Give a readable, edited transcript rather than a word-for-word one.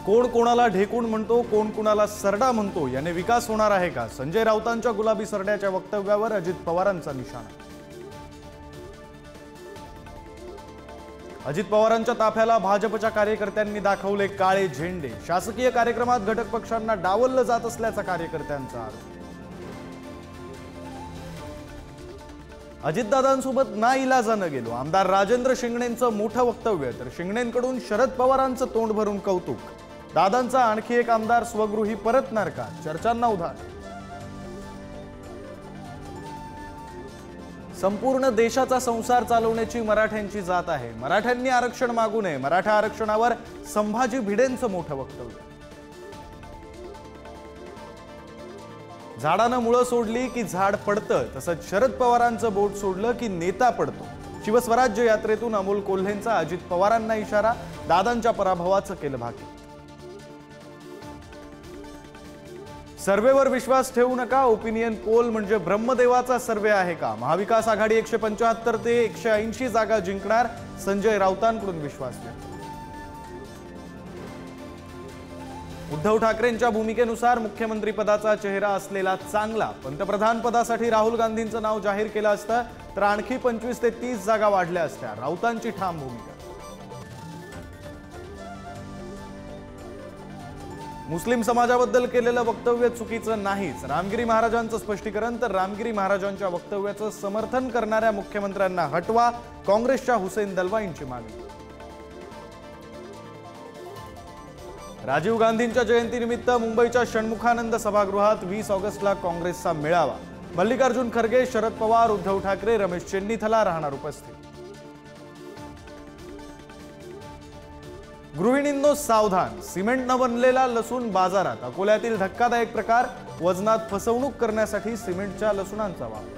कोण कोणाला ढेकूण म्हणतो, कोण कोणाला सरडा म्हणतो, याने विकास होणार आहे का? संजय राऊतांच्या गुलाबी सरड्याच्या वक्तव्यावर अजित पवारांचा निशाणा. अजित पवारांच्या ताफ्याला भाजपच्या कार्यकर्त्यांनी दाखवले काळे झेंडे. शासकीय कार्यक्रमात घटक पक्षांना डावललं जात असल्याचा कार्यकर्त्यांचा आरोप. अजितदादांसोबत नाईलाजानं गेलो. आमदार राजेंद्र शिंगणेंचं मोठं वक्तव्य, तर शिंगणेंकडून शरद पवारांचं तोंड भरून कौतुक. दादांचा आणखी एक आमदार स्वगृही परतणार का? चर्चांना उधाण. संपूर्ण देशाचा संसार चालवण्याची मराठ्यांची जात आहे. मराठ्यांनी आरक्षण मागू नये. मराठा आरक्षणावर संभाजी भिडेंचं मोठं वक्तव्य. झाडानं मुळं सोडली की झाड पडतं, तसंच शरद पवारांचं बोट सोडलं की नेता पडतो. शिवस्वराज्य यात्रेतून अमोल कोल्हेंचा अजित पवारांना इशारा. दादांच्या पराभवाचं केलं भाकी. सर्वेवर विश्वास ठेवू नका. ओपिनियन पोल म्हणजे ब्रह्मदेवाचा सर्वे आहे का? महाविकास आघाडी 175 ते 180 जागा जिंकणार. संजय राऊतांकडून विश्वास व्यक्त. उद्धव ठाकरेंच्या भूमिकेनुसार मुख्यमंत्री पदाचा चेहरा असलेला चांगला. पंतप्रधान पदासाठी राहुल गांधींचं नाव जाहीर केलं असतं तर आणखी 25 ते 30 जागा वाढल्या असत्या. राऊतांची ठाम भूमिका. मुस्लिम समाजाबद्दल केलेलं वक्तव्य चुकीचं नाहीच. रामगिरी महाराजांचं स्पष्टीकरण, तर रामगिरी महाराजांच्या वक्तव्याचं समर्थन करणाऱ्या मुख्यमंत्र्यांना हटवा. काँग्रेसच्या हुसेन दलवाईंची मागणी. राजीव गांधींच्या जयंतीनिमित्त मुंबईच्या षण्मुखानंद सभागृहात 20 ऑगस्टला काँग्रेसचा मेळावा. मल्लिकार्जुन खरगे, शरद पवार, उद्धव ठाकरे, रमेश चेन्नीथला राहणार उपस्थित. गृहिणींनो सावधान. सिमेंटनं बनलेला लसूण बाजारात. अकोल्यातील धक्कादायक प्रकार. वजनात फसवणूक करण्यासाठी सिमेंटच्या लसूणांचा वापर.